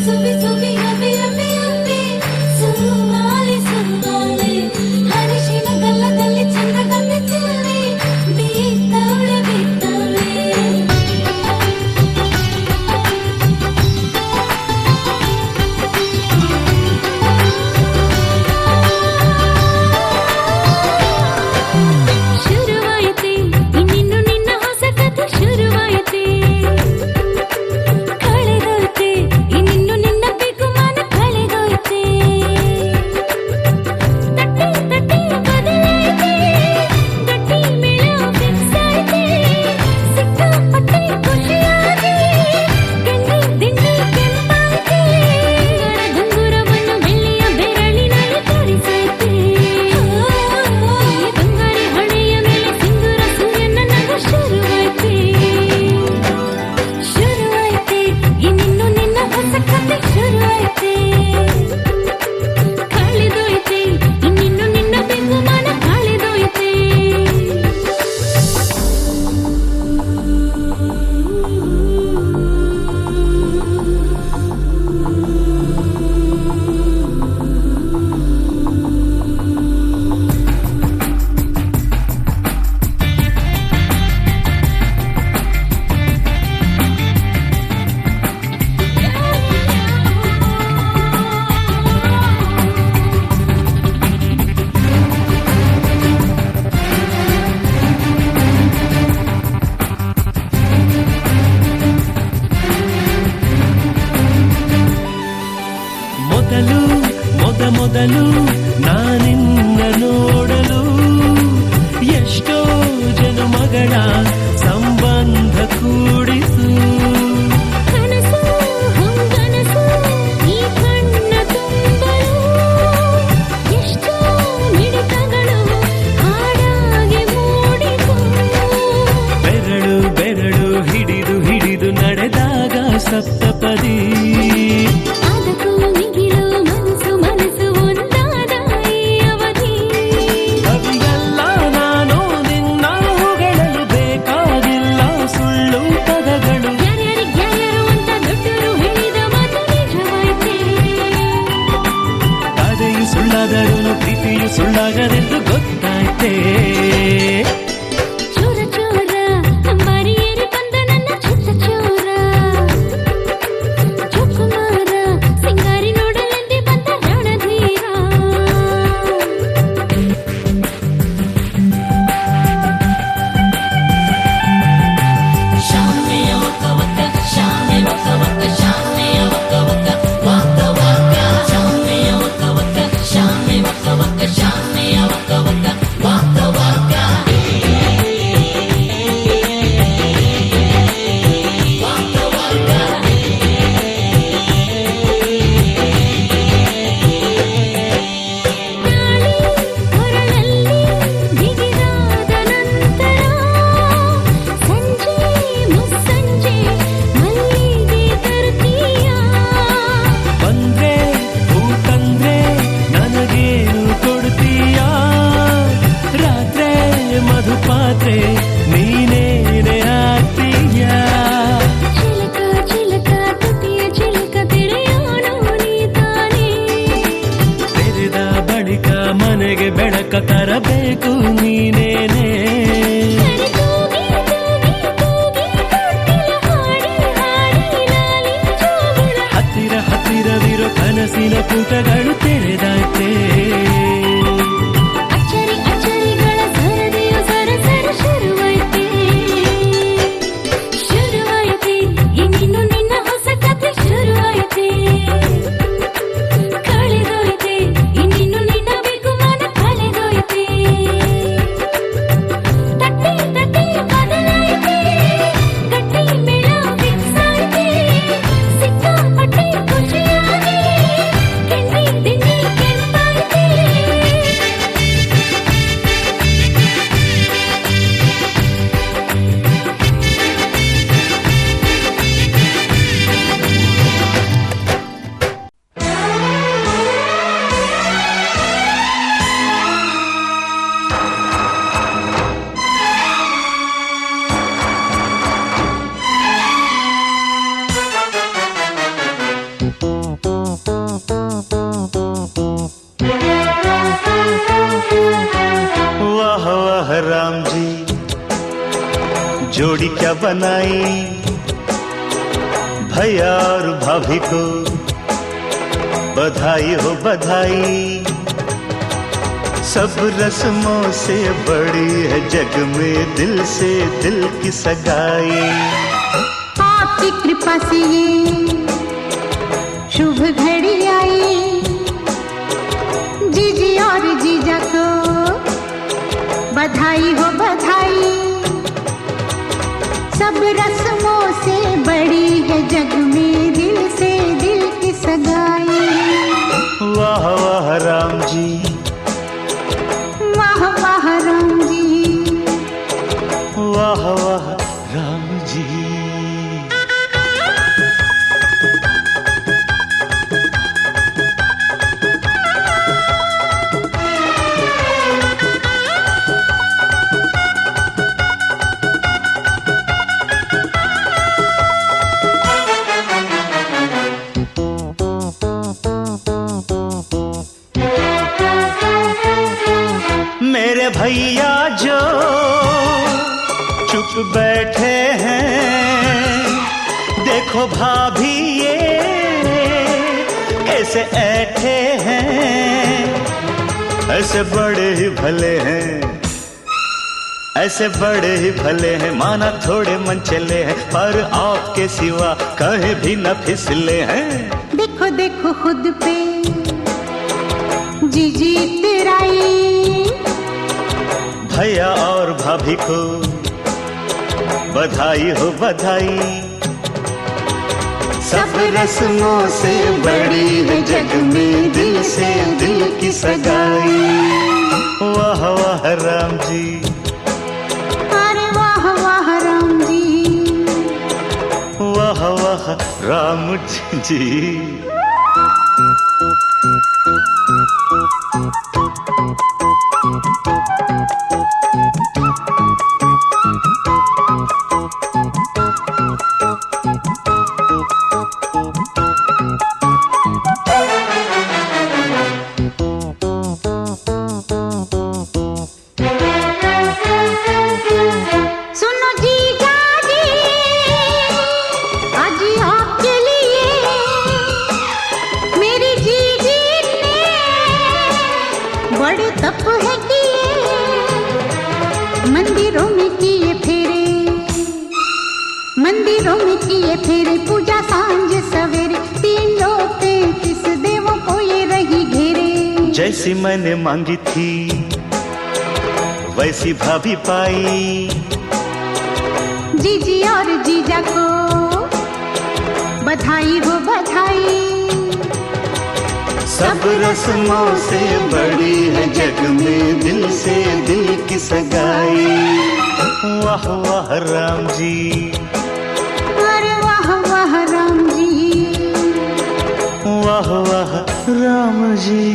ಸುವಿ ಸುವಿ ಅವಿ ಅವಿ ಅವಿ ಸುವಾಲೆ ಸುವಾಲೆ ಹರಿಶಿನ ಗಲ್ಲದಲ್ಲಿ ಚಂದ್ರಗಂಧೆ ಚೆಲ್ಲಿ ಬೀತವಳೆ ಬೀತವಳೆ ಶುರುವಾಯಿತೆ ಇನ್ನಿನ್ನು ನಿನ್ನ ಹೊಸ ಕಥೆ ಶುರುವಾಯಿತೆ ಕಳೆದೋಯ್ತೆ ಇನ್ನಿನ್ನು ನಿನ್ನ ಬಿಗುಮಾನ ಕಳೆದೋಯ್ತೆ ತಟ್ಟಿ ತಟ್ಟಿ ಬದಲಾಯಿತೆ ಗಟ್ಟಿ ಮೇಳ ಫಿಕ್ಸ್ ಆಯ್ತೆ ಸಿಕ್ಕಾಪಟ್ಟೆ ಖುಷಿಯಾಗಿ ಗೆಂಡಿ ದಿಂಡಿ ಕೆಂಪಾಯ್ತೆ ಗುಂಗುರವನ್ನು ಬೆಳ್ಳಿಯ ಬೆರಳಿನಲ್ಲಿ ತೋರಿಸೈತೆ ಬಂಗಾರಿ ಹೊಳೆಯ ಮೇಲೆ ಸಿಂಧೂರ ಸೂರ್ಯನ ನಗು ಶುರುವಾಯ್ತೆ ಶುರುವಾಯ್ತೆ ಇನ್ನಿನ್ನು ನಿನ್ನ ಹೊಸ ಕಥೆ ಶುರುವಾಯ್ತೆ ಕಳೆದೋಯ್ತೆ ಇನ್ನಿನ್ನು ನಿನ್ನ ಬಿಗುಮಾನ ಕಳೆದೋಯ್ತೆ ಮೊದಲು ನಾನಿನ್ನ ನೋಡಲು ಎಷ್ಟೋ ಜನುಮಗಳ ಸಂಬಂಧ ಕೂಡಿಸು ಕನಸು ಹೊಂಗನಸು ಈ ಕಣ್ಣ ತುಂಬಲು ಎಷ್ಟೋ ಮಿಡಿತಗಳು ಹಾಡಾಗಿ ಮೂಡಿತು ಬೆರಳು ಬೆರಳು ಹಿಡಿದು ಹಿಡಿದು ನಡೆದಾಗ ಸಪ್ತಪದಿ ಅದಕ್ಕೂ ಮಿಗಿಲು ಮನಸ್ಸು ಮನಸ್ಸು ಒಂದಾದ ಈ ಅವಧಿ ಕವಿಯಲ್ಲ ನಾನು ನಿನ್ನ ಹೊಗಳಲು ಬೇಕಾಗಿಲ್ಲ ಸುಳ್ಳು ಪದಗಳು ಯಾರ್ಯಾರು ಅಂತ ದೊಡ್ಡರು ಹೇಳಿದ ಮಾತು ನಿಜವಾಯ್ತೆ ಕಥೆಯು ಸುಳ್ಳಾದರೂ ಪ್ರೀತಿಯು ಸುಳ್ಳಾಗದೆಂದು ಗೊತ್ತಾಯ್ತೇ ಚೋರ ಚೋರ ಅಂಬಾರಿ ಏರಿ ಬಂದ ನನ್ನ ಚಿತ್ತ ಚೋರ ಜೋಕುಮಾರ ಸಿಂಗಾರಿ ನೋಡಲೆಂದೇ ಬಂದ ರಣಧೀರ Waka waka, जोड़ी क्या बनाई भैया और भाभी को बधाई हो बधाई। सब रस्मों से बड़ी है जग में दिल से दिल की सगाई। आपकी कृपा से ये शुभ घड़ी आई, जीजी और जीजा को बधाई हो बधाई। सब रस्मों से बड़ी है जग में दिल से दिल की सगाई। वाह वाह राम जी, वाह वाह राम जी, वाह वाह राम जी। मेरे भैया जो चुप बैठे हैं, देखो भाभी ये कैसे ऐठे हैं। ऐसे बड़े ही भले हैं, ऐसे बड़े ही भले हैं, माना थोड़े मन चले हैं पर आपके सिवा कहीं भी न फिसले हैं। देखो देखो खुद पे जीजी तेराई, भैया और भाभी को बधाई हो बधाई। सब रस्मों से बड़ी है जग में दिल से दिल की सगाई। वाह वाह राम जी, अरे वाह वाह राम जी, वाह वाह राम जी। सुनो जीजा जी, आज आपके लिए मेरी जीजी ने बड़े तप है किए। मंदिरों में किए फेरे, मंदिरों में किए फेरे, पूजा सांझ सवेरे, 3 लोग 33 देवों को ये रही घेरे। जैसी मैंने मांगी थी वैसी भाभी पाई। जीजी और जीजा को बधाई हो बधाई। सब रस्मों से बड़ी है जग में दिल से दिल की सगाई। वाह वाह राम जी, अरे वाह वाह राम जी, वाह वाह राम जी।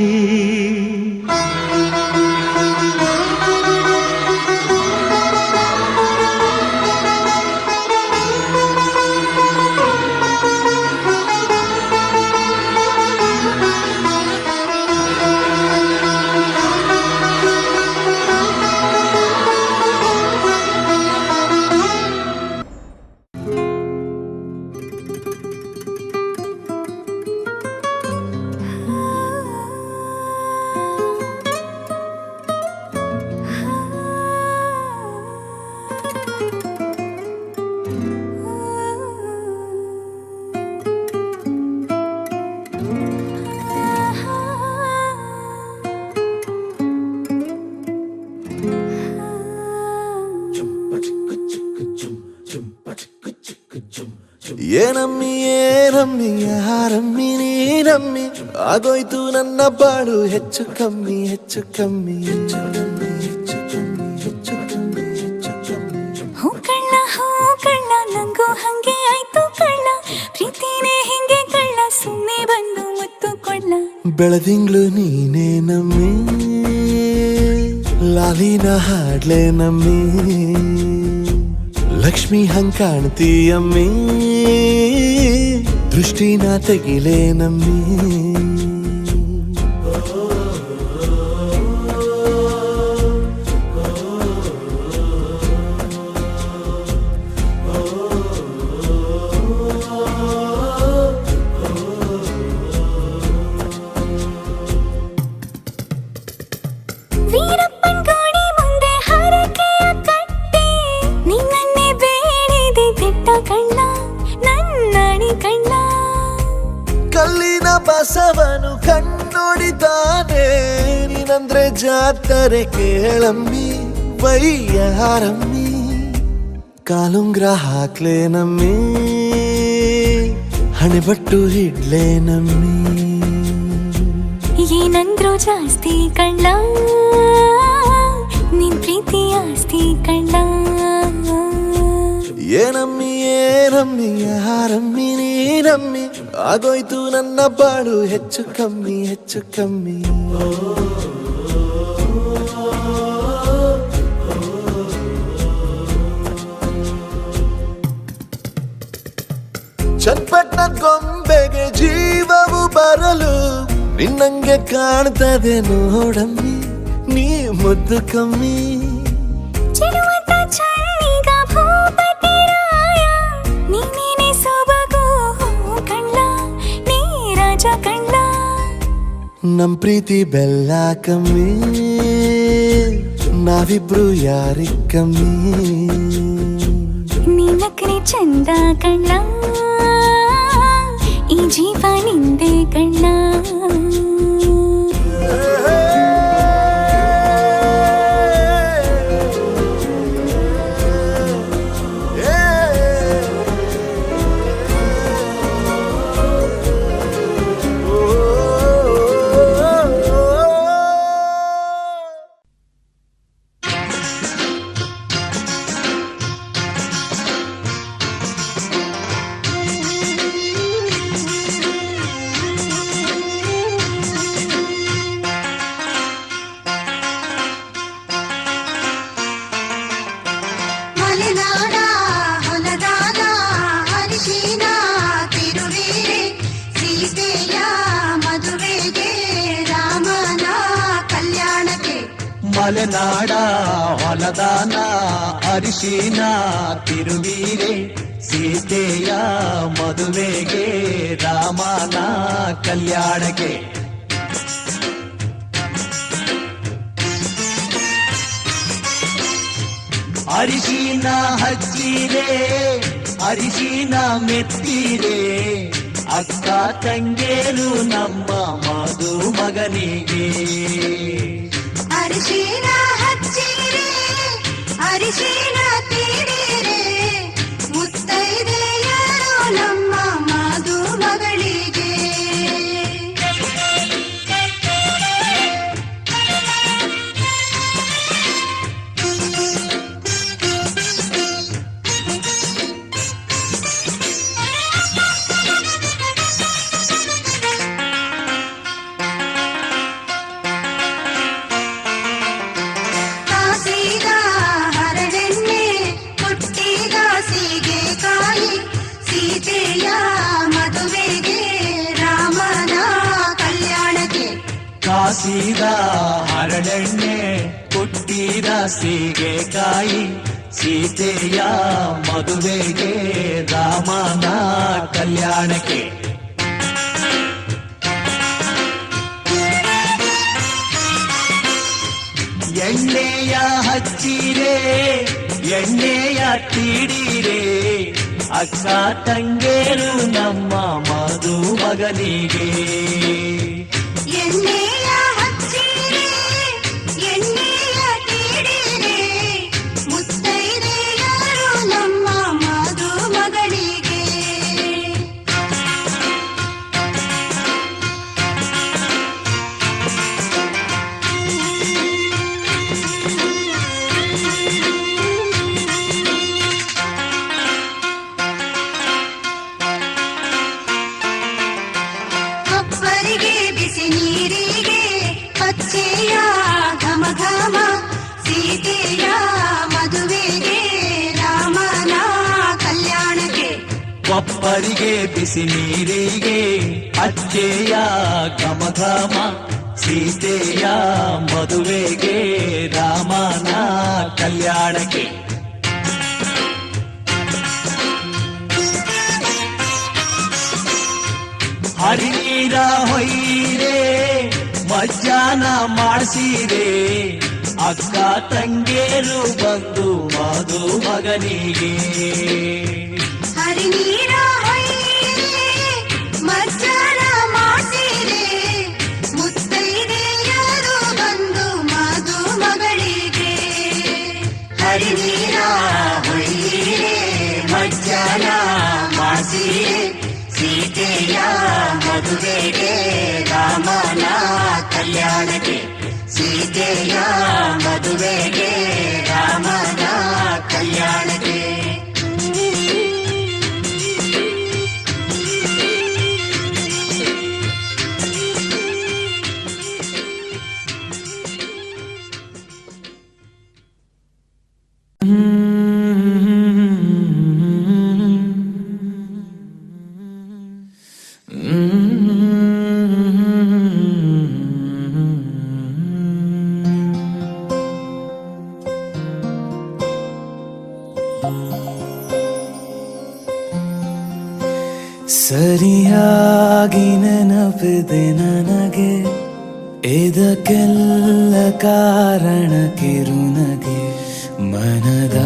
ಏನಮ್ಮಿ ಯಾರಮ್ಮಿ ನೀನಮ್ಮಿ ಆಗೋಯ್ತು ನನ್ನ ಬಾಳು ಹೆಚ್ಚು ಕಮ್ಮಿ ಹೆಚ್ಚು ಕಮ್ಮಿ ಹೆಚ್ಚು ಕಮ್ಮಿ ಹೆಚ್ಚು ಕಮ್ಮಿ ಹೆಚ್ಚು ಕಮ್ಮಿ ಹೆಚ್ಚು ಕಮ್ಮಿ. ಹೂ ಕಳ್ಳ ನಂಗೂ ಹಂಗೆ ಆಯ್ತು ಕಳ್ಳ, ಪ್ರೀತಿನೇ ಹಿಂಗೆ ಕಳ್ಳ, ಸುಮ್ಮನೆ ಬಂದು ಮುತ್ತು ಕೊಳ್ಳ. ಬೆಳದಿಂಗ್ಳು ನೀನೇ ನಮ್ಮಿ, ಲಾಲಿನ ಹಾಡ್ಲೆ ನಮ್ಮಿ, ಲಕ್ಷ್ಮಿ ಹಂಗ್ ಕಾಣ್ತೀಯಮ್ಮಿ, ದೃಷ್ಟಿನ ತೆಗಿಲೇ ನಮ್ಮಿ. ಕಲ್ಲಿನ ಬಸವನು ಕಣ್ಣೊಡಿತಾನೆ ನೀನಂದ್ರೆ ಜಾತ್ರೆ ಕೇಳಮ್ಮಿ ವಯ್ಯಾರಮ್ಮಿ ಕಾಲುಂಗ್ರ ಹಾಕ್ಲೆ ನಮ್ಮಿ ಹಣೆಬಟ್ಟು ಹಿಡ್ಲೆ ನಮ್ಮಿ ಏನಂದ್ರು ಜಾಸ್ತಿ ಕಳ್ಳ ನಿನ್ ಪ್ರೀತಿ ಆಸ್ತಿ ಕಳ್ಳ ಏನಮ್ಮಿ ಏನಮ್ಮಿ ಯಾರಮ್ಮಿ ನೀನಮ್ಮಿ ಆಗೋಯ್ತು ನನ್ನ ಬಾಳು ಹೆಚ್ಚು ಕಮ್ಮಿ ಹೆಚ್ಚು ಕಮ್ಮಿ ಚಟ್ಪಟ್ನ ಗೊಂಬೆಗೆ ಜೀವವು ಬರಲು ನಿನ್ನಂಗೆ ಕಾಣ್ತದೆ ನೋಡಮ್ಮಿ ನೀ ಮುದ್ದು ಕಮ್ಮಿ ಚೆಲುವಂತ ಚಳ್ಳಿಗ ಭೂಪತಿ ರಾಯ ನೀನೇನೆ ಸೊಬಗು ಕಳ್ಳ ನೀ ರಾಜ ಕಳ್ಳ ನಮ್ ಪ್ರೀತಿ ಬೆಲ್ಲ ಕಮ್ಮಿ ನಾವಿಬ್ರು ಯಾರಿ ಕಮ್ಮಿ ನೀನಕ್ರೆ ಚಂದ ಕಳ್ಳ ಈ ಜೀವ ನಿಂದೆ ಕಳ್ಳ ಮಲೆನಾಡ ಹೊಲದಾನ ಅರಿಶಿನ ತಿರುವೀರೆ ಸೀತೆಯ ಮದುವೆಗೆ ರಾಮನ ಕಲ್ಯಾಣಕ್ಕೆ ಅರಿಶಿನ ಹಚ್ಚಿರೆ ಅರಿಶಿನ ಮೆತ್ತಿರೆ ಅಕ್ಕ ತಂಗೇರು ನಮ್ಮ ಮಧು ಮಗನಿಗೆ ಅರಿಶಿನ ಹಚ್ಚಿರೆ ಅರಿಶಿನ ತೀಡಿರೆ ಮುತ್ತೈದೆಯರು ನಮ್ಮ ಮಧು ಮಗಳಿಗೆ ಕಾಸಿದ ಹರಳೆಣ್ಣೆ ಪುಟ್ಟಿದ ಸೀಗೆಕಾಯಿ ಸೀತೆಯ ಮದುವೆಗೆ ರಾಮನ ಕಲ್ಯಾಣಕ್ಕೆ ಎಣ್ಣೆಯ ಹಚ್ಚಿರೆ ಎಣ್ಣೆಯ ತೀಡಿರೆ ಅಕ್ಕ ತಂಗೇರು ನಮ್ಮ ಮಧು ಮಗನಿಗೆ ಎಣ್ಣೆಯ ಹಚ್ಚಿರೆ ಎಣ್ಣೆಯ ತೀಡಿರೆ ಮುತ್ತೈದೆಯರು ನಮ್ಮ ಮಧು ಮಗಳಿಗೆ ಅಪ್ಪರಿಗೆ ಬಿಸಿ ನೀರಿಗೆ ಪಚ್ಚೆಯ ಘಮ ಘಮ ಸೀತೆಯ ಮದುವೆಗೆ ರಾಮನ ಕಲ್ಯಾಣಕ್ಕೆ ಒಪ್ಪರಿಗೆ ಬಿಸಿ ನೀರಿಗೆ ಅಚ್ಚೆಯ ಘಮ ಘಮ ಸೀತೆಯ ಮದುವೆಗೆ ರಾಮನ ಕಲ್ಯಾಣಕ್ಕೆ ಹರಿನೀರ ಹೊಯ್ಯಿರೆ ಮಜ್ಜಾನ ಮಾಡಿಸಿರೆ ಅಕ್ಕ ತಂಗೇರು ಬಂದು ಮಧು ಮಗನಿಗೆ ಹರಿನೀರ ಹೊಯ್ಯಿರೆ ಮಜ್ಜಾನ ನೆನಪಿದೆ ನನಗೆ ಇದಕ್ಕೆಲ್ಲ ಕಾರಣ ಕಿರುನಗೆ ಮನದ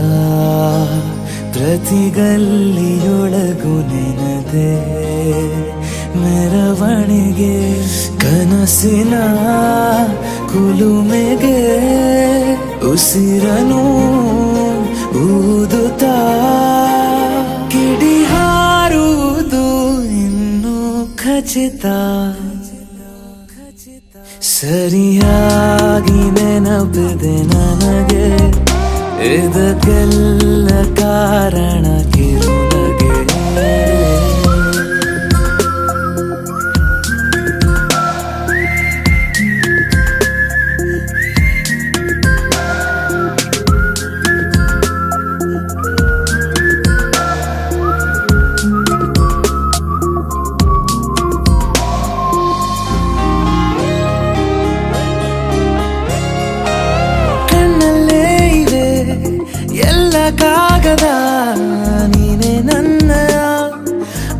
ಪ್ರತಿಗಲ್ಲಿಯೊಳಗು ನೆನದೆ ಮೆರವಣಿಗೆ ಕನಸಿನ ಕುಲುಮೆಗೆ ಉಸಿರನು ಊದುತ್ತಾ ಕಿಡಿ ಹಾರುವುದು ಇನ್ನು ಖಚಿತ ಸರಿಯಾಗಿ ನೆನಪಿದೆ ನನಗೆ ಇದಕ್ಕೆಲ್ಲ ಕಾರಣ ಕಿರುನಗೆ ಕಾಗದ ನೀನೆ ನನ್ನ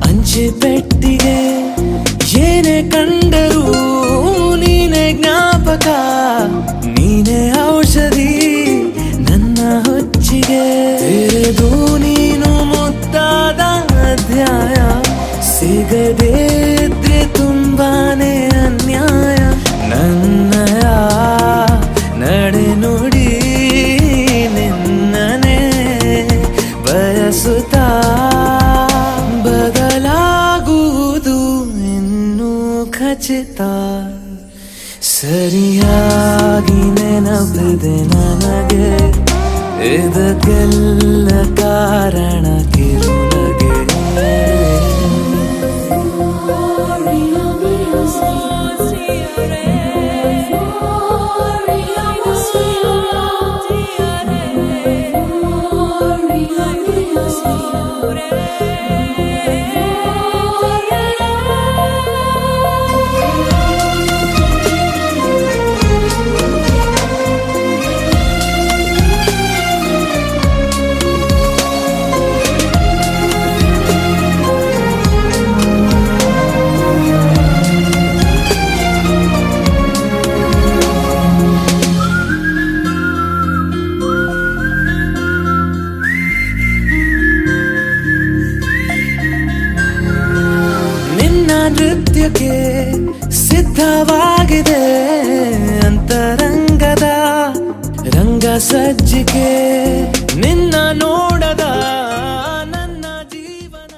ಅಂಚೆ ಪೆಟ್ಟಿಗೆ ಏನೇ ಕಂಡರೂ ನೀನೆ ಜ್ಞಾಪಕ ನೀನೆ ಔಷಧಿ ನನ್ನ ಹುಚ್ಚಿಗೆ ತೆರೆದು ನೀನು ಮುದ್ದಾದ ಅಧ್ಯಾಯ ಸಿಗದೇ ಇದ್ರೆ ತುಂಬಾನೇ ಅನ್ಯಾಯ ನನ್ನಯ ನಡೆ ನುಡಿ ಬಯಸುತ್ತಾ ಬದಲಾಗುವುದು ಇನ್ನೂ ಖಚಿತ ಸರಿಯಾಗಿ ನೆನಪಿದೆ ನನಗೆ ಇದಕ್ಕೆಲ್ಲ ಕಾರಣ ಕಿರುನಗೆ ನೃತ್ಯಕ್ಕೆ ಸಿದ್ಧವಾಗಿದೆ ಅಂತರಂಗದ ರಂಗ ಸಜ್ಜಿಕೆ ನಿನ್ನ ನೋಡದ ನನ್ನ ಜೀವನ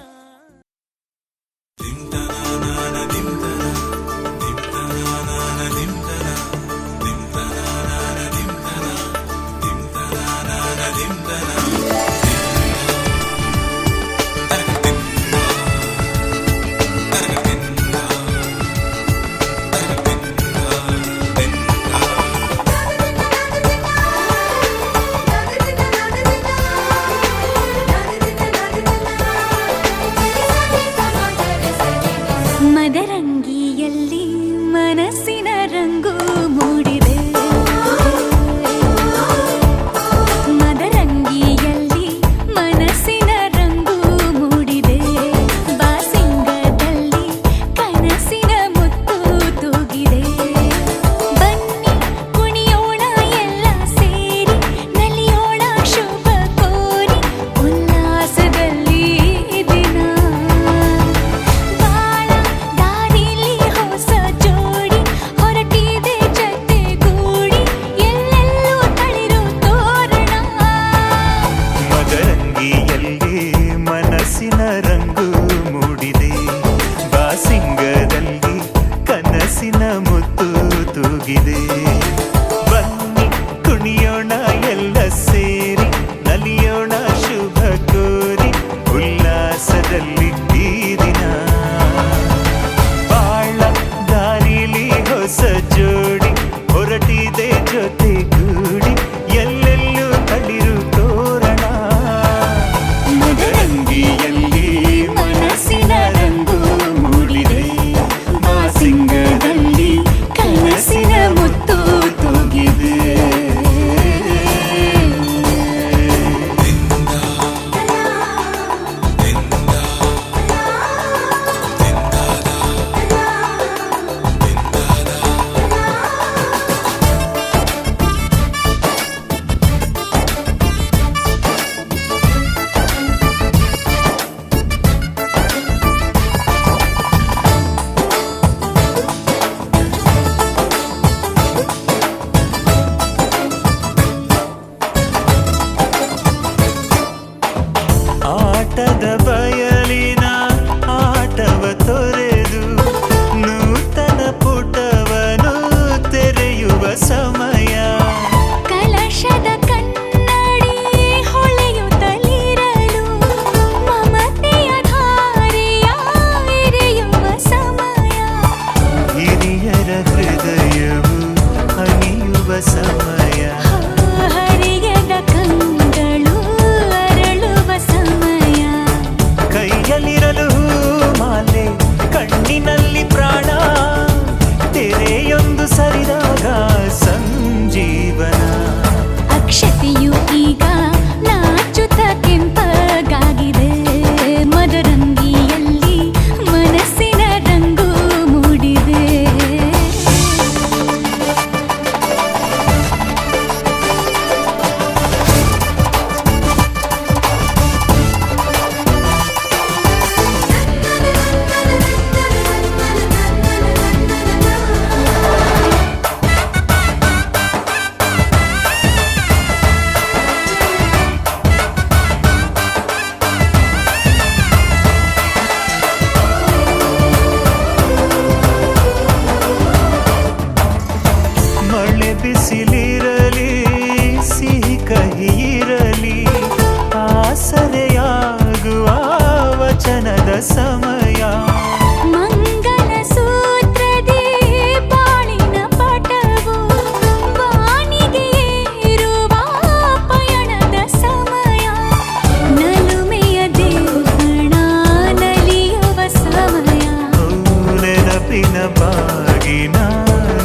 ಮುತ್ತಿನ ಬಾಗಿನ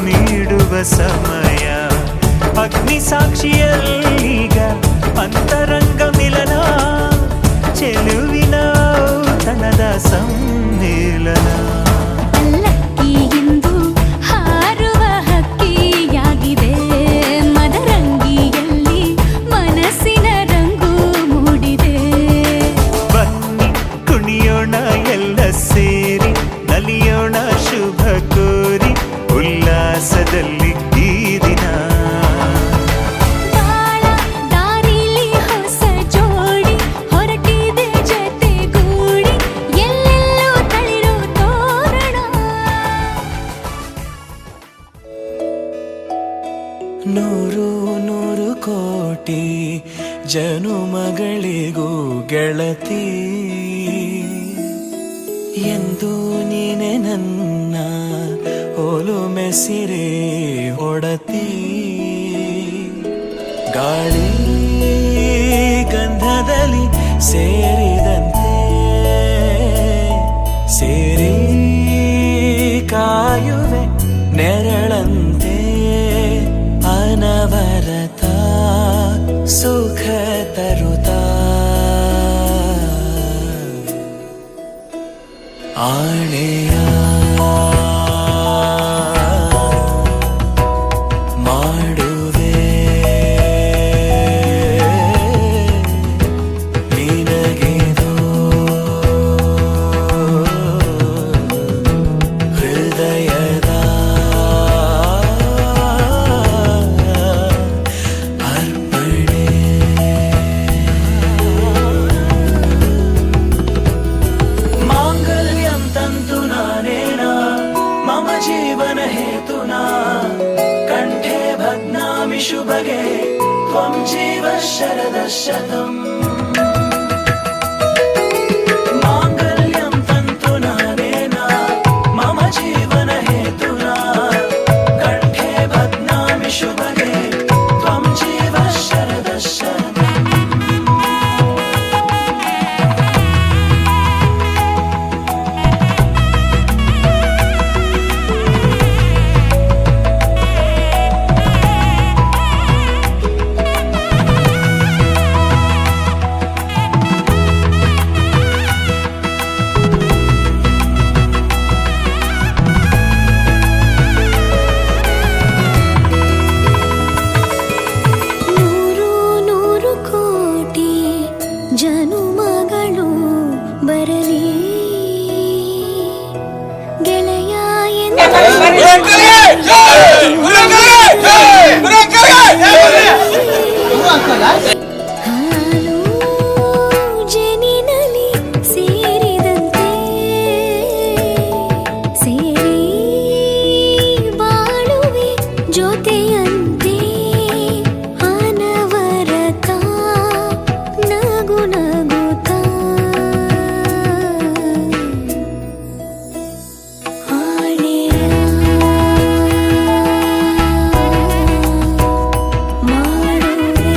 ನೀಡುವ ಸಮಯ ಅಗ್ನಿ ಸಾಕ್ಷಿಯಲ್ಲೀಗ ಅಂತರಂಗ ಮಿಲನ ಚೆಲುವಿನ ಔತಣದ ಸಮ್ಮಿಲನ ಲಕ್ಕಿಯೆಂದು ಹಾರುವ ಹಕ್ಕಿಯಾಗಿದೆ ಮದರಂಗಿಯಲ್ಲಿ ಮನಸ್ಸಿನ ರಂಗು ಮೂಡಿದೆ ಬನ್ನಿ ಕುಣಿಯೋಣ ಎಲ್ಲ ಸೇರಿ ನಲಿಯೋಣ ಶುಭ ಕೋರಿ ಉಲ್ಲಾಸದಲ್ಲಿ ಈ ದಿನ ಬಾಳ ದಾರಿಲಿ ಹೊಸ ಜೋಡಿ ಹೊರಟಿದೆ ಜೊತೆಗೂಡಿ ಎಲ್ಲೆಲ್ಲೂ ತಳಿರೋ ತೋರಣ ನೂರು ನೂರು ಕೋಟಿ ಜನುಮಗಳಿಗೂ ಗೆಳತಿ ಎಂದು ನೀನೆ ನನ್ನ ಓಲು ಮೆಸಿರೆ ಹೊಡತಿ ಗಾಳಿ ಗಂಧದಲ್ಲಿ ಸೇರಿದಂತೆ ಸೇರಿ ಕಾಯುವೆ ನೆರಳಂತೆ ಅನವರತ ಸುಖ ತರುತ್ತಾ ಆಣೆಯ ಮಾಡುವೆ ನಿನಗೆದು ಹೃದಯದ ಅರ್ಪಣೆ ಮಾಂಗಲ್ಯಂ ತಂತು ನಾನೇನ ಮಮ ಜೀವನ ಹೇತುನಾ ಕಂಠೆ ಭಗ್ನಾಮಿ ಶುಭಗೆ ತ್ವಂ ಜೀವ ಶರದ ಶತಂ ಮಾಂಗಲ್ಯಂ ತಂತು ನಾನೇನ ಮಮ ಜೀವನ ಹೇತುನಾ ಕಂಠೆ ಭಗ್ನಾಮಿ ಶುಭಗೆ ತ್ವಂ ಜೀವ ಶರದ ಶತಂ ನೂರು ನೂರು ಕೋಟಿ ಜನುಮಗಳು ಬರಲಿ ಗೆಳೆಯ ಹಾಲು ಜನಿನಲಿ ಸೇರಿದಂತೆ ಸೇರಿ ಬಾಳುವೆ ಜೊತೆಯಂತೆ ಅನವರತ ನಗು ನಗುತ್ತಾ ಆಣೆಯ ಮಾಡುವೆ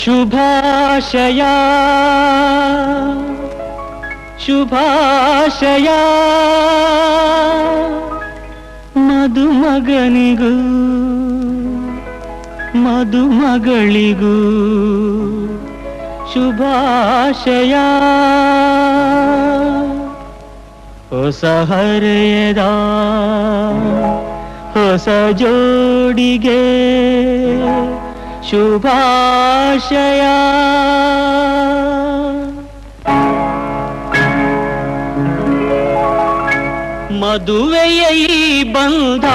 ಶುಭಾಶಯ ಶುಭಾಶಯ ಮದುಮಗನಿಗೂ ಮದುಮಗಳಿಗೂ ಶುಭಾಶಯ. ಹೊಸ ಹರೆಯದ ಹೊಸ ಜೋಡಿಗೆ ಶುಭಾಶಯ. ಮದುವೆಯ ಈ ಬಂಧ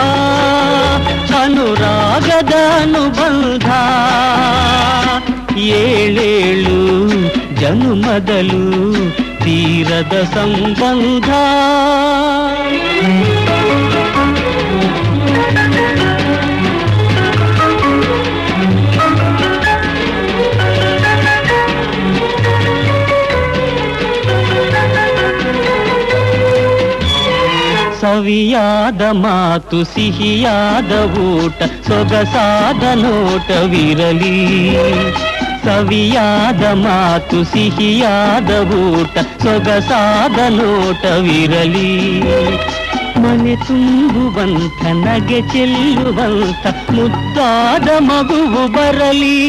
ಅನುರಾಗದ ಅನುಬಂಧ, ಏಳೇಳು ಜನುಮದಲು ತೀರದ ಸಂಬಂಧ. ಸವಿಯಾದ ಮಾತು ಸಿಹಿಯಾದ ಊಟ ಸೊಗಸಾದ ನೋಟವಿರಲಿ. ಸವಿಯಾದ ಮಾತು ಸಿಹಿಯಾದ ಊಟ ಸೊಗಸಾದ ನೋಟವಿರಲಿ. ಮನೆ ತುಂಬುವಂಥ ನಗೆ ಚೆಲ್ಲುವಂಥ ಮುದ್ದಾದ ಮಗುವು ಬರಲಿ.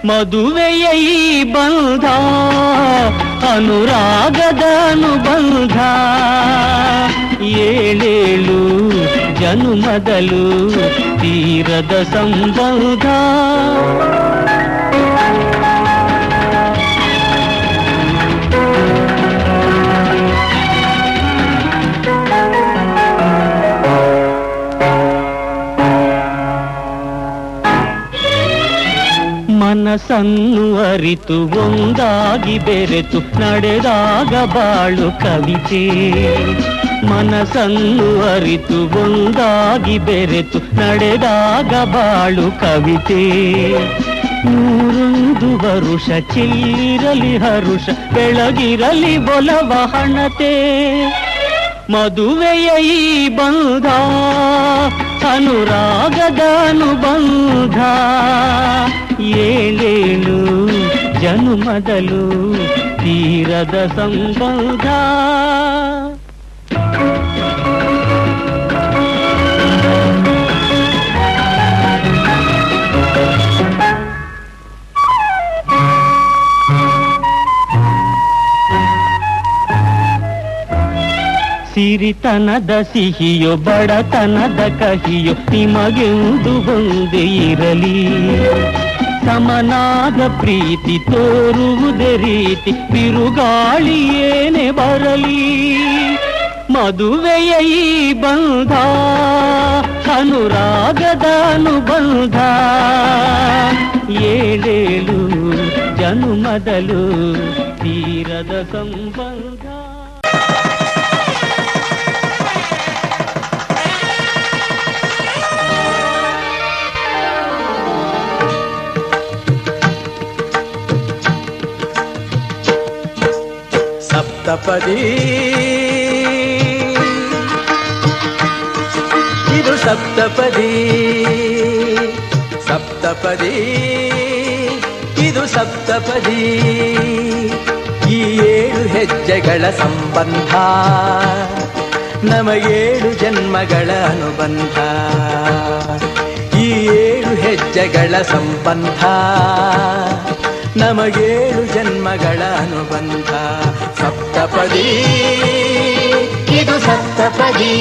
ಮದುವೆಯ ಈ ಬಂಧ ಅನುರಾಗದ ಅನುಬಂಧ, ಏಳೇಳು ಜನುಮದಲು ತೀರದ ಸಂಬಂಧ. ಮನಸ್ಸನ್ನು ಅರಿತು ಒಂದಾಗಿ ಬೆರೆತು ನಡೆದಾಗ ಬಾಳು ಕವಿತೆ. ಮನಸ್ಸನ್ನು ಅರಿತು ಒಂದಾಗಿ ಬೆರೆತು ನಡೆದಾಗ ಬಾಳು ಕವಿತೆ. 101 ವರುಷ ಚಿಲ್ಲಿರಲಿ ಹರುಷ ಬೆಳಗಿರಲಿ ಬೊಲವ ಹಣತೆ. ಮದುವೆಯ ಈ ಬಂಧ ಅನುರಾಗದ ಅನುಬಂಧ, ಏಳೇಳು ಜನುಮದಲು ತೀರದ ಸಂಬಂಧ. ಸಿರಿತನದ ಸಿಹಿಯೋ ಬಡತನದ ಕಹಿಯೋ ನಿಮಗೆಂದು ಒಂದೇ ಇರಲಿ. ಸಮನಾದ ಪ್ರೀತಿ ತೋರುವುದೇ ರೀತಿ ಬಿರುಗಾಳಿ ಏನೇ ಬರಲಿ. ಮದುವೆಯ ಈ ಬಂಧ ಅನುರಾಗದ ಅನುಬಂಧ, ಏಳೇಳು ಜನುಮದಲು ತೀರದ ಸಂಬಂಧ. ಸಪ್ತಪದಿ ಇದು ಸಪ್ತಪದಿ, ಸಪ್ತಪದಿ ಇದು ಸಪ್ತಪದಿ. ಈ 7 ಹೆಜ್ಜೆಗಳ ಸಂಬಂಧ ನಮಗೇಳು ಜನ್ಮಗಳ ಅನುಬಂಧ. ಈ 7 ಹೆಜ್ಜೆಗಳ ಸಂಬಂಧ ನಮಗೇಳು ಜನ್ಮಗಳ ಅನುಬಂಧ. ಸಪ್ತಪದಿ ಇದು ಸಪ್ತಪದಿ.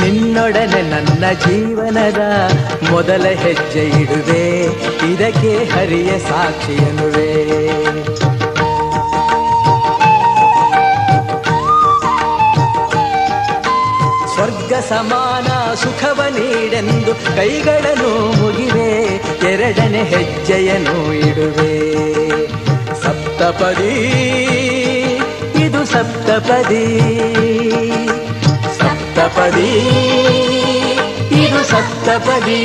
ನಿನ್ನೊಡನೆ ನನ್ನ ಜೀವನದ ಮೊದಲ ಹೆಜ್ಜೆ ಇಡುವೆ, ಇದಕ್ಕೆ ಹರಿಯ ಸಾಕ್ಷಿ ಎನ್ನುವೆ. ಸ್ವರ್ಗ ಸಮಾನ ಸುಖವ ನೀಡೆಂದು ಕೈಗಳನ್ನು ಮುಗಿವೆ, 2ನೇ ಹೆಜ್ಜೆಯನ್ನು ಇಡುವೆ. ಸಪ್ತಪದಿ ಇದು ಸಪ್ತಪದಿ, ಸಪ್ತಪದಿ ಇದು ಸಪ್ತಪದಿ.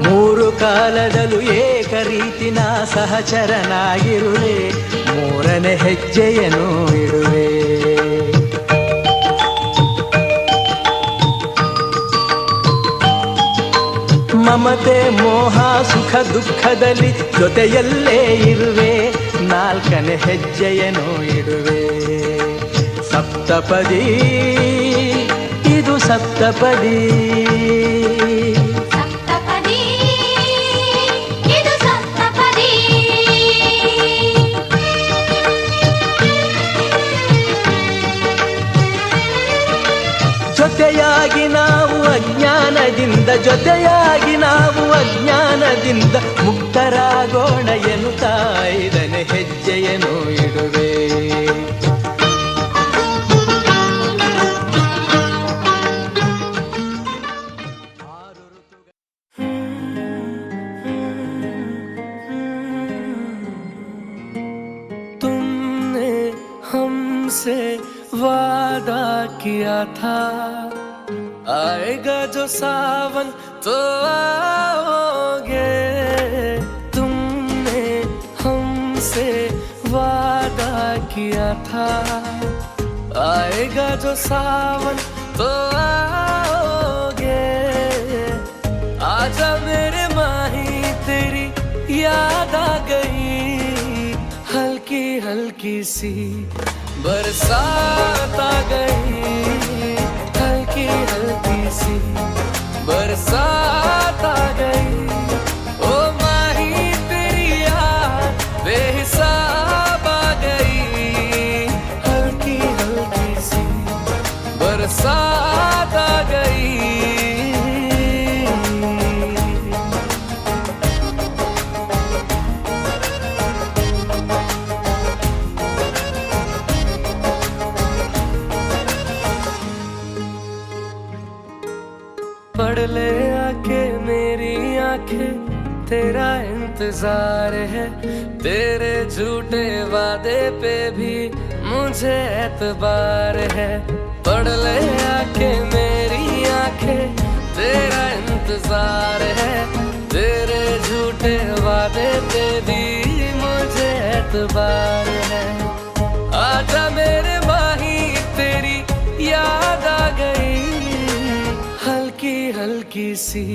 3 ಕಾಲದಲ್ಲೂ ಏಕ ರೀತಿನ ಸಹಚರನಾಗಿರುವೆ ಮೂರನೇ ಹೆಜ್ಜೆಯನ್ನು ಇಡುವೆ ಮಮತೆ ಮೋಹ ಸುಖ ದುಃಖದಲ್ಲಿ ಜೊತೆಯಲ್ಲೇ ಇರುವೆ ನಾಲ್ಕನೇ ಹೆಜ್ಜೆಯನ್ನು ಇಡುವೆ ಸಪ್ತಪದಿ ಇದು ಸಪ್ತಪದಿ ಸಪ್ತಪದಿ ಇದು ಸಪ್ತಪದಿ ಜೊತೆಯಾಗಿ ನಾವು ಅಜ್ಞಾನದಿಂದ ಮುಕ್ತರಾಗೋಣ ಎನ್ನುತ್ತಾ ಐದನೇ ಹೆಜ್ಜೆಯನ್ನು ಇಡುವೆ तुमने हमसे वादा किया था आएगा जो सावन तो आओगे तुमने हमसे वादा किया था आएगा जो सावन तो आओगे आजा मेरे माही तेरी याद आ गई हल्की हल्की सी बरसात आ गई हल्की हल्की सी बरसात आ गई ओ माही तेरी याद बेहिसाब आ गई हल्की हल्की सी बरसात आ गई पढ़ ले आके मेरी आंखें तेरा इंतजार है तेरे झूठे वादे पे भी मुझे एतबार है पढ़ ले आके मेरी आंखें तेरा इंतजार है तेरे झूठे वादे पे भी मुझे एतबार है आजा मेरे माही तेरी याद आ गई हल्की हल्की सी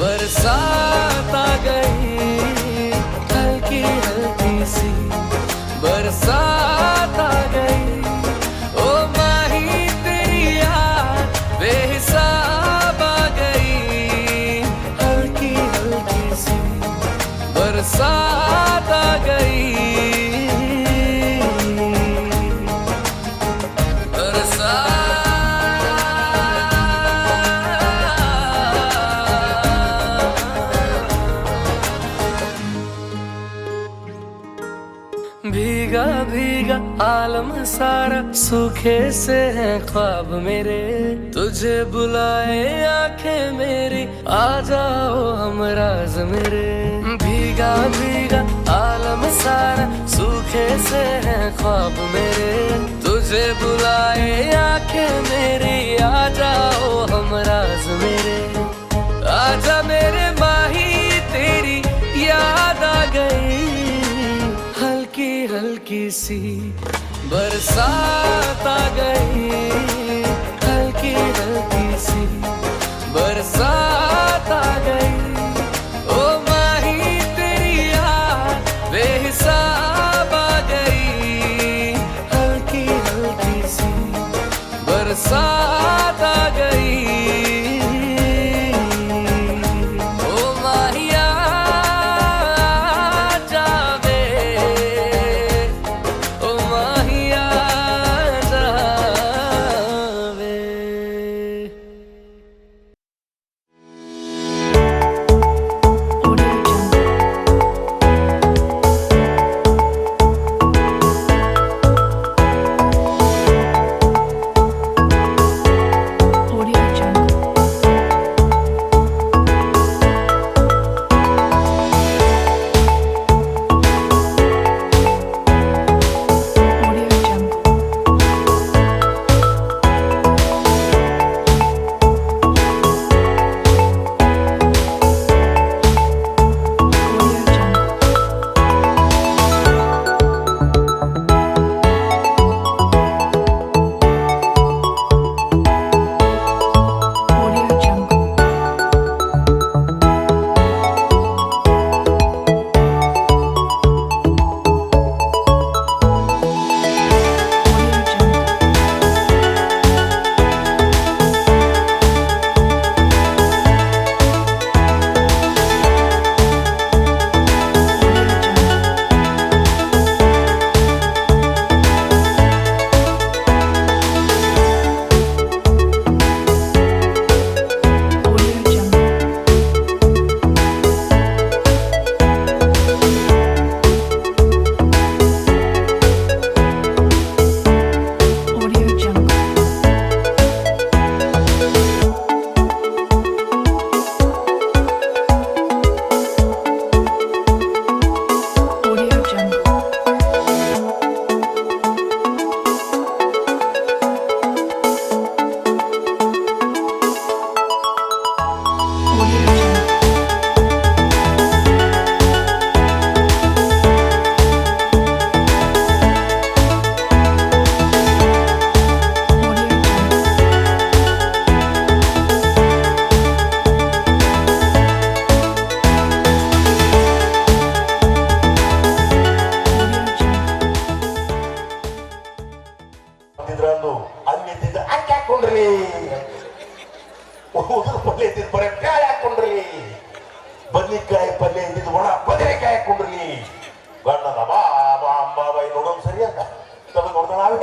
बरसात आ गई हल्की हल्की सी बरसात आ गई ओ माही तेरी याद बेहिसाब आ गई हल्की हल्की सी बरसात आ गई भीगा भीगा आलम सारा सूखे से है ख्वाब मेरे तुझे बुलाए आंखें मेरी आ जाओ हमराज मेरे भीगा भीगा आलम सारा सूखे से है ख्वाब मेरे तुझे बुलाए आंखें मेरी आ जाओ हमराज मेरे आजा मेरे माही तेरी याद आ गई हल्की हल्की सी बरसात आ गई हल्की हल्की सी बरसात आ गई ओ माही तेरी याद बेहिसाब आ गई हल्की हल्की सी बरसात आ गई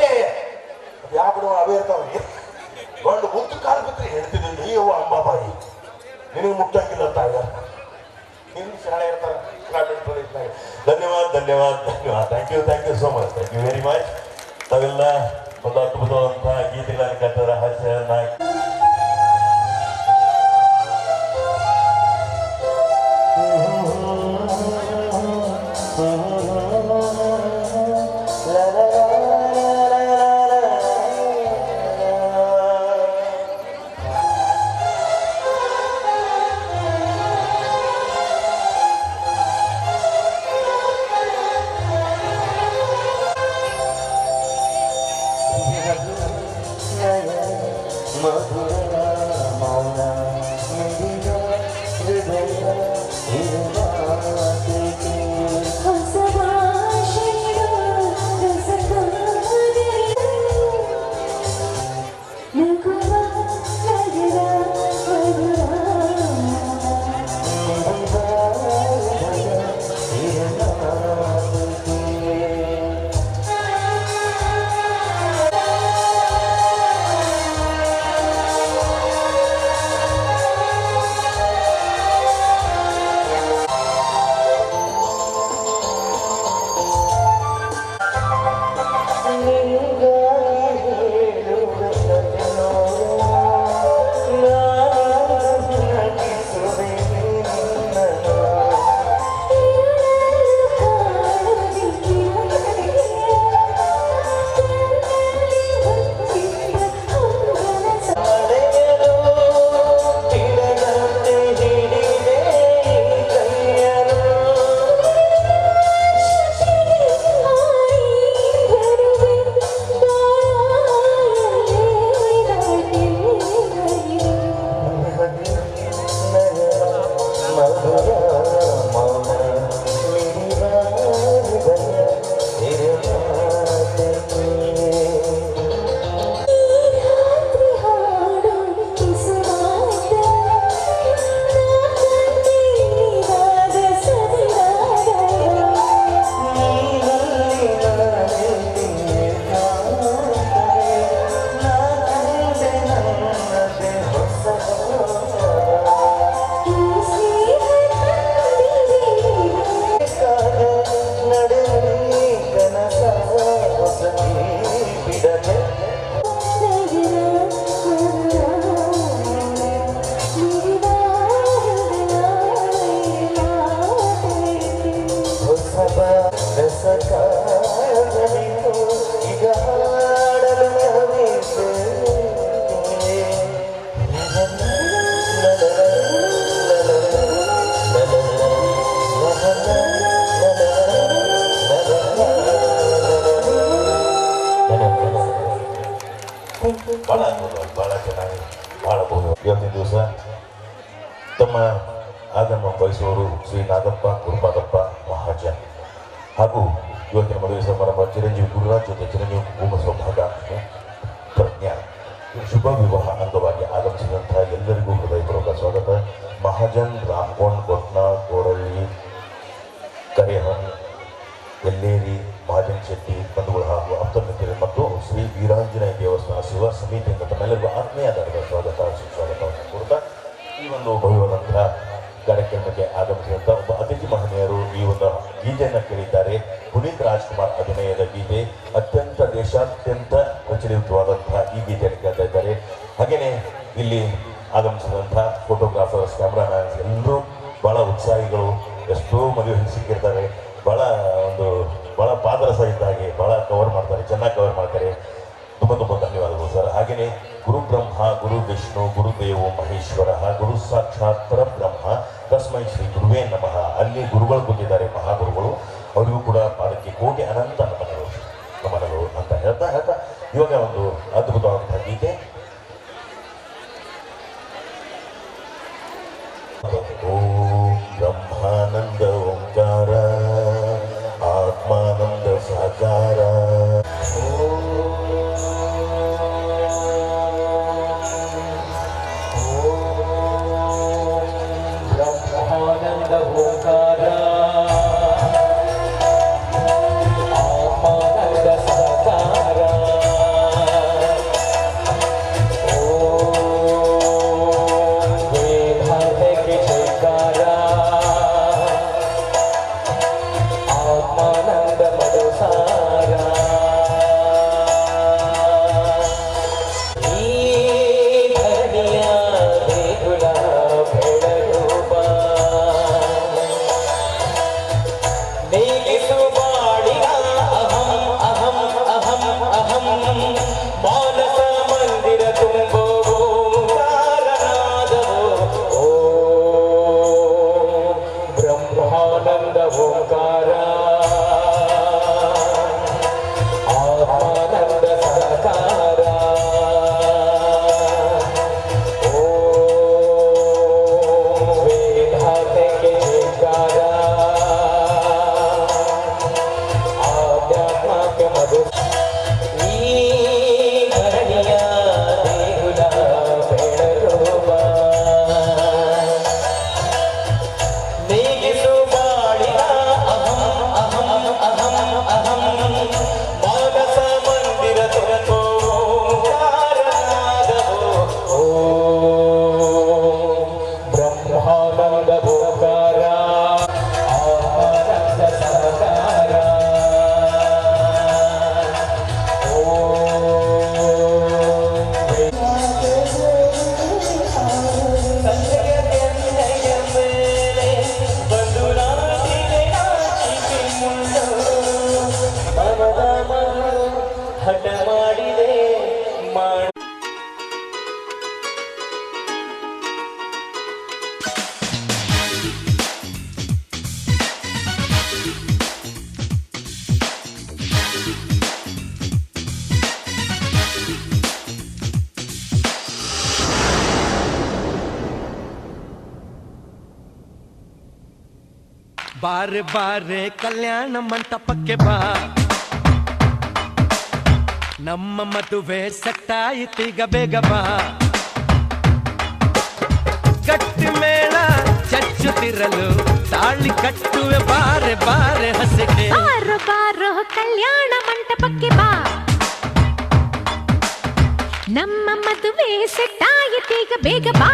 ಅವನೇ ಯಾವ ಬಿಡುವ ಅವೇ ಇರ್ತಾವನಿ ಗಂಡು ಮುತ್ತು ಕಾಲು ಬಿಟ್ಟರೆ ಹೇಳ್ತಿದ್ದೆ ನೀವು ಅಂಬಾಬಾಯಿ ನಿನಗೆ ಮುಟ್ಟಂಗಿಲ್ಲ ತಾಯ ನಿನ್ನ ಶಾಲೆ ಇರ್ತಾರೆ ಧನ್ಯವಾದ ಧನ್ಯವಾದ ಧನ್ಯವಾದ thank you so much thank you very much ತಾವೆಲ್ಲ ಒಂದು ಅದ್ಭುತವಂತಹ ಗೀತೆಗಳನ್ನು ಕಟ್ಟದ ಹಾಸ್ಯನ ಬಹಳ ಚೆನ್ನಾಗಿ ಮಾಡಬಹುದು. ಇವತ್ತಿನ ದಿವಸ ತಮ್ಮ ಆಗಮ ಬಯಸುವವರು ಶ್ರೀ ನಾಗಪ್ಪ ಗುರುಪಾದಪ್ಪ ಮಹಾಜನ್ ಹಾಗೂ ಇವತ್ತಿನ ಮದುವೆ ಸಮಾರಂಭ ಚಿರಂಜೀವಿ ಗುರುರಾಜ್ ಜೊತೆ ಚಿರಂಜೀವಿ ಕುಟುಂಬ ಸೌಭಾಗ್ಯ ಪ್ರಜ್ಞಾ ಶುಭ ವಿವಾಹ ಅಂಗವಾಗಿ ಆಗಮಿಸಿದಂತಹ ಎಲ್ಲರಿಗೂ ಹೃದಯಪೂರ್ವಕ ಸ್ವಾಗತ. ಮಹಾಜನ್, ರಾಮಗೊಂಡ್, ಗೊಟ್ನಾ, ಗೋರಳ್ಳಿ, ಕರೇಹನ್, ಎಲ್ಲೇರಿ, ಮಹಾಜನ್ ಶೆಟ್ಟಿ ಬಂಧುಗಳು ಹಾಗೂ ಆಪ್ತಮಿತ್ರರು ಮತ್ತು ಶ್ರೀ ವೀರಾಂಜನೇಯ ದೇವಸ್ಥಾನ ಶಿವ ಸಮಿತಿಯಿಂದ ತಮ್ಮೆಲ್ಲರಿಗೂ ಆತ್ಮೀಯವಾದ ಸ್ವಾಗತ ಸುಸ್ವಾಗತವನ್ನು ಕೊಡ್ತಾ ಈ ಒಂದು ಭವ್ಯವಾದಂತಹ ಕಾರ್ಯಕ್ರಮಕ್ಕೆ ಆಗಮಿಸಿದಂಥ ಒಬ್ಬ ಅತಿಥಿ ಮಹನೀಯರು ಈ ಒಂದು ಗೀತೆಯನ್ನು ಕೇಳಿದ್ದಾರೆ. ಪುನೀತ್ ರಾಜ್ಕುಮಾರ್ ಅಭಿನಯದ ಗೀತೆ, ಅತ್ಯಂತ ದೇಶಾದ್ಯಂತ ಪ್ರಚಲಿತವಾದಂತಹ ಈ ಗೀತೆಯನ್ನು ಕೇಳ್ತಾ ಇದ್ದಾರೆ. ಹಾಗೆಯೇ ಇಲ್ಲಿ ಆಗಮಿಸಿದಂತಹ ಫೋಟೋಗ್ರಾಫರ್ಸ್, ಕ್ಯಾಮ್ರಾಮ್ಯಾನ್ಸ್ ಎಲ್ಲರೂ ಭಾಳ ಉತ್ಸಾಹಿಗಳು, ಎಷ್ಟೋ ಮದುವೆ ಸಿಕ್ಕಿರ್ತಾರೆ, ಭಾಳ ಪಾದರಸಹಿತಾಗಿ ಭಾಳ ಕವರ್ ಮಾಡ್ತಾರೆ, ಚೆನ್ನಾಗಿ ಕವರ್ ಮಾಡ್ತಾರೆ. ತುಂಬ ತುಂಬ ಧನ್ಯವಾದಗಳು ಸರ್. ಹಾಗೆಯೇ ಗುರು ಬ್ರಹ್ಮ, ಗುರು ವಿಷ್ಣು, ಗುರುದೇವೋ ಮಹೇಶ್ವರ, ಗುರು ಸಾಕ್ಷಾತ್ ಪರಬ್ರಹ್ಮ, ತಸ್ಮೈ ಶ್ರೀ ಗುರುವೇ ನಮಃ. ಅಲ್ಲಿ ಗುರುಗಳು ಕೂತಿದ್ದಾರೆ, ಮಹಾಗುರುಗಳು, ಅವರಿಗೂ ಕೂಡ ಪಾದಕ್ಕೆ ಕೋಟಿ ಅನಂತ ನಮನಗಳು ಅಂತ ಹೇಳ್ತಾ ಇವಾಗ ಒಂದು ಅದ್ಭುತವಾದಂತಹ ಗೀತೆ. ಓಂ ಬ್ರಹ್ಮಾನಂದ ಓಂಕಾರ, ಆತ್ಮಾನಂದ ಸಾಕಾರ. ಬ್ರಹ್ಮಾನಂದ ಓಂಕಾರ, ಆತ್ಮಾನಂದ ಸಾಕಾರ. ನೀಗಿಸು ಬಾಳಿನ ಅಹಂ ಅಹಂ ಅಹಂ ಅಹಂ ಮಾನಸ ಮಂದಿರ ತುಂಬೋ ಓಂಕಾರನಾದವೋ ಓಂ ಬ್ರಹ್ಮಾನಂದ ಓಂಕಾರ ಆತ್ಮಾನಂದ ಸಾಕಾರ ಹಠ ಮಾಡಿದೆ ಬಾರೆ ಬಾರೆ ಕಲ್ಯಾಣ ಮಂಟಪಕ್ಕೆ ಬಾ, ನಮ್ಮ ಮದುವೆ ಸೆಟ್ಟಾಯಿತೀಗ ಬೇಗ ಬಾ. ಗಟ್ಟಿ ಮೇಳ ಚಚ್ಚುತ್ತಿರಲು ತಾಳಿ ಕಟ್ಟುವೆ ಬಾರೆ ಬಾರೆ ಹಸಿಗೆ. ಬಾರೋ ಬಾರೋ ಕಲ್ಯಾಣ ಮಂಟಪಕ್ಕೆ ಬಾ, ನಮ್ಮ ಮದುವೆ ಸೆಟ್ಟಾಯಿತೀಗ ಬೇಗ ಬಾ.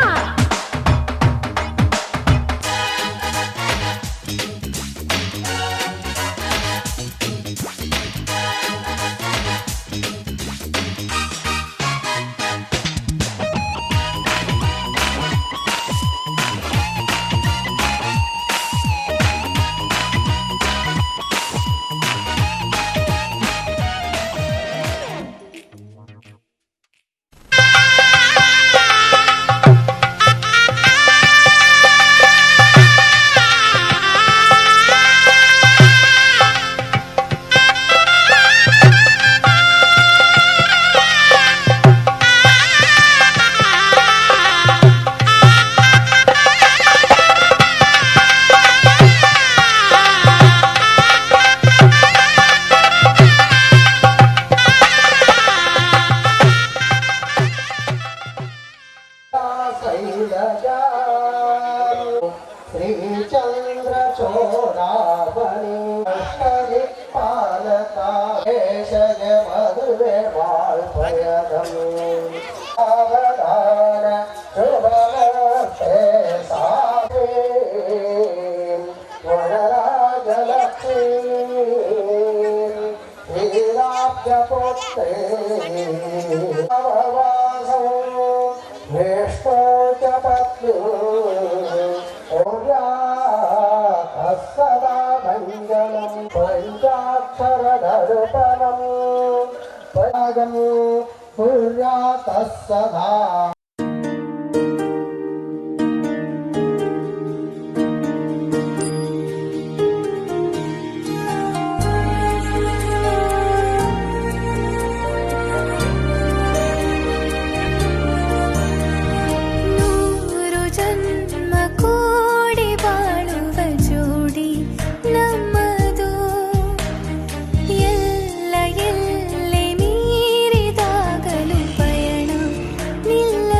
ನಿಲ್ಲ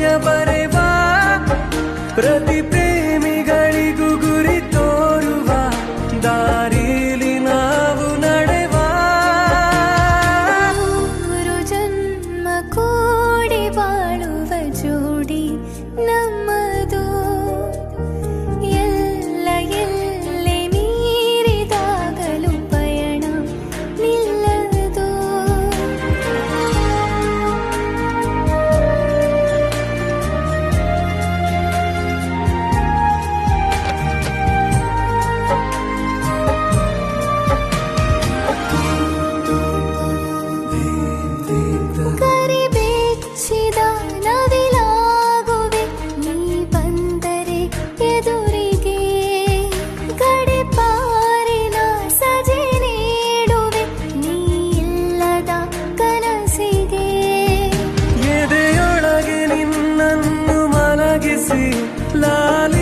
ಭವಿಷ್ಯ ಬರೆವ ಪ್ರತಿ ಪ್ರೇಮಿಗಳಿಗೂ ಗುರಿ ತೋರುವ ದಾರಿಲಿ ನಾವು ನಡೆವ ಮೂರು ಜನ್ಮ ಕೂಡಿ ಬಾಳುವ ಜೋಡಿ ನಮ್ಮದು ಎಲ್ಲ ಎಲ್ಲೆ ಮೀರಿದಾಗಲೂ ಪಯಣ ನಿಲ್ಲದು ಕರಿಬೆಚ್ಚಿದ ನವಿಲಾಗುವೆ ನೀ ಬಂದರೆ ಎದುರಿಗೆ ಗಡಿಪಾರಿನ ಸಜೆ ನೀಡುವೆ ನೀ ಇಲ್ಲದ ಕನಸಿಗೆ ಎದೆಯೊಳಗೆ ನಿನ್ನನ್ನು ಮಲಗಿಸಿ ಲಾಲಿ